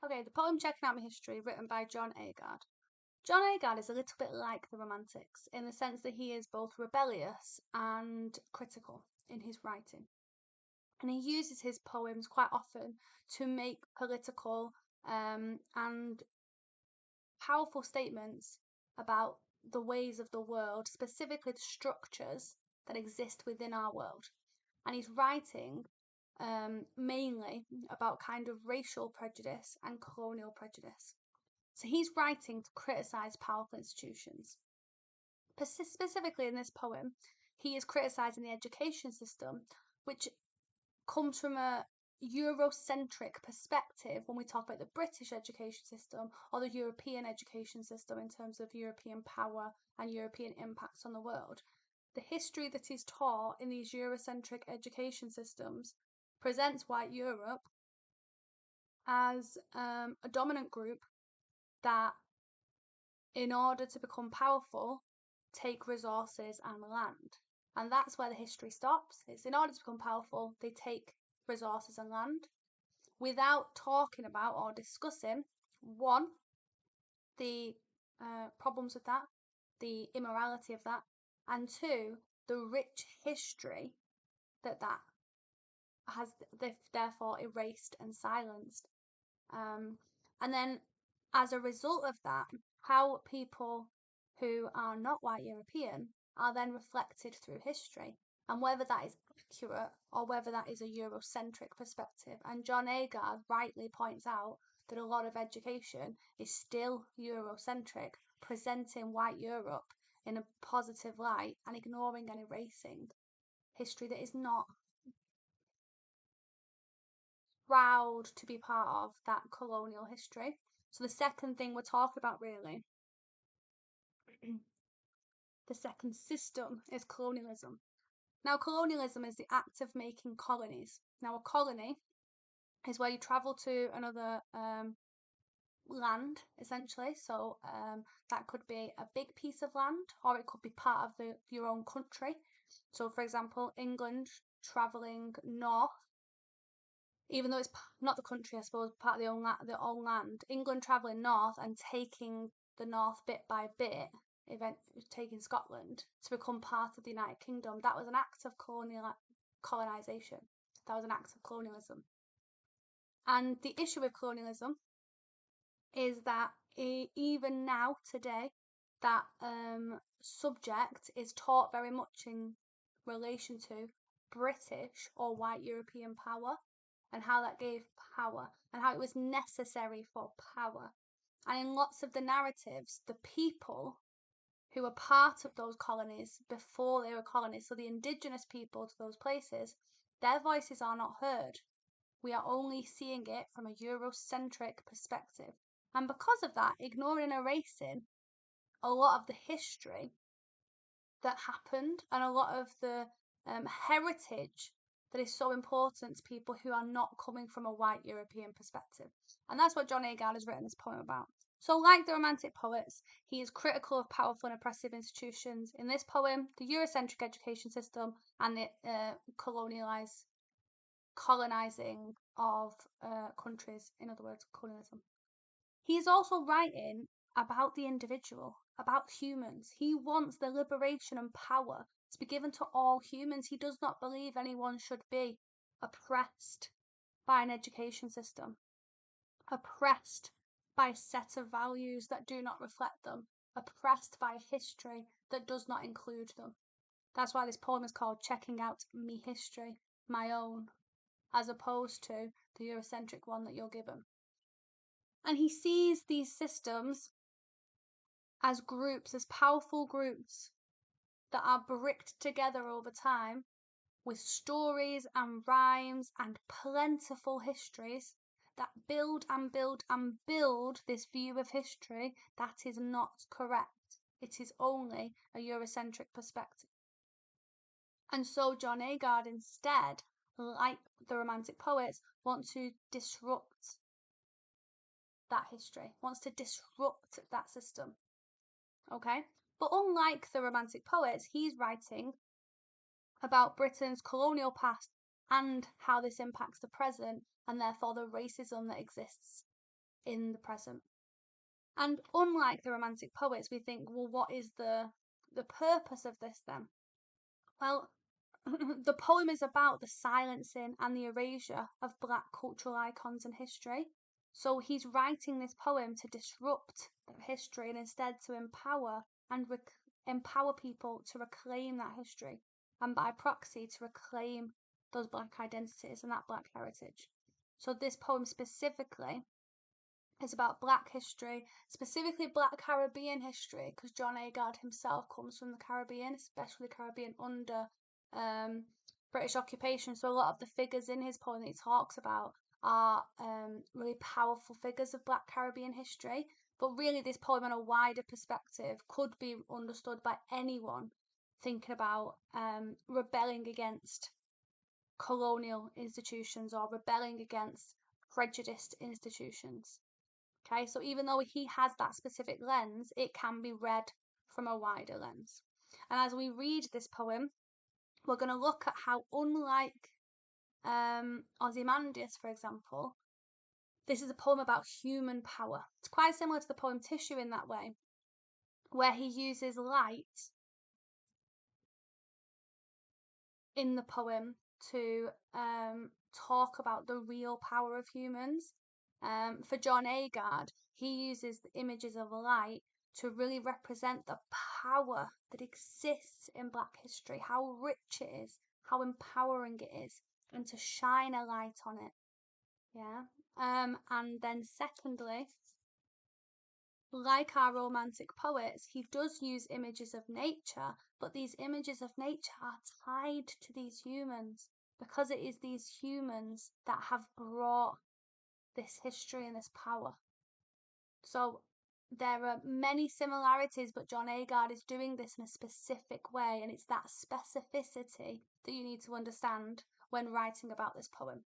Okay, the poem Checking Out My History, written by John Agard. John Agard is a little bit like the Romantics in the sense that he is both rebellious and critical in his writing. And he uses his poems quite often to make political and powerful statements about the ways of the world, specifically the structures that exist within our world. And he's writing mainly about kind of racial prejudice and colonial prejudice. So he's writing to criticize powerful institutions. Specifically in this poem, he is criticizing the education system, which comes from a Eurocentric perspective when we talk about the British education system or the European education system in terms of European power and European impacts on the world. The history that is taught in these Eurocentric education systems presents white Europe as a dominant group that, in order to become powerful, take resources and land. And that's where the history stops. It's in order to become powerful, they take resources and land without talking about or discussing, one, the problems with that, the immorality of that, and two, the rich history that has therefore erased and silenced. And then as a result of that, how people who are not white European are then reflected through history, and whether that is accurate or whether that is a Eurocentric perspective. And John Agard rightly points out that a lot of education is still Eurocentric, presenting white Europe in a positive light and ignoring and erasing history that is not proud to be part of that colonial history. So the second thing we're talking about really, the second system is colonialism. Now, colonialism is the act of making colonies. Now, a colony is where you travel to another land, essentially. So that could be a big piece of land, or it could be part of your own country. So, for example, England traveling north, even though it's not the country, I suppose, part of their own land. England traveling north and taking the north bit by bit, taking Scotland to become part of the United Kingdom. That was an act of colonisation. That was an act of colonialism. And the issue with colonialism is that even now, today, that subject is taught very much in relation to British or white European power, and how that gave power and how it was necessary for power. And in lots of the narratives, the people who were part of those colonies before they were colonies, so the indigenous people to those places, their voices are not heard. We are only seeing it from a Eurocentric perspective. And because of that, ignoring and erasing a lot of the history that happened and a lot of the heritage that is so important to people who are not coming from a white European perspective. And that's what John Agard has written this poem about. So, like the Romantic poets, he is critical of powerful and oppressive institutions. In this poem, the Eurocentric education system and the colonizing of countries, in other words, colonialism. He is also writing about the individual, about humans. He wants the liberation and power to be given to all humans. He does not believe anyone should be oppressed by an education system, oppressed by a set of values that do not reflect them, oppressed by a history that does not include them. That's why this poem is called Checking Out Me History, My Own, as opposed to the Eurocentric one that you're given. And he sees these systems as groups, as powerful groups that are bricked together over time with stories and rhymes and plentiful histories that build and build and build this view of history that is not correct. It is only a Eurocentric perspective. And so John Agard instead, like the Romantic poets, want to disrupt that history, wants to disrupt that system. Okay? But unlike the Romantic poets, he's writing about Britain's colonial past and how this impacts the present, and therefore the racism that exists in the present. And unlike the Romantic poets, we think, well, what is the purpose of this then? Well, the poem is about the silencing and the erasure of Black cultural icons and history. So he's writing this poem to disrupt that history and instead to empower and empower people to reclaim that history, and by proxy to reclaim those Black identities and that Black heritage. So this poem specifically is about Black history, specifically Black Caribbean history, because John Agard himself comes from the Caribbean, especially the Caribbean under British occupation. So a lot of the figures in his poem that he talks about are really powerful figures of Black Caribbean history. But really, this poem, on a wider perspective, could be understood by anyone thinking about rebelling against colonial institutions or rebelling against prejudiced institutions. Okay, so even though he has that specific lens, it can be read from a wider lens. And as we read this poem, we're going to look at how, unlike Ozymandias, for example, this is a poem about human power. It's quite similar to the poem Tissue in that way, where he uses light in the poem to talk about the real power of humans. For John Agard, he uses the images of light to really represent the power that exists in Black history, how rich it is, how empowering it is, and to shine a light on it. Yeah. And then secondly, like our Romantic poets, he does use images of nature, but these images of nature are tied to these humans, because it is these humans that have brought this history and this power. So there are many similarities, but John Agard is doing this in a specific way, and it's that specificity that you need to understand when writing about this poem.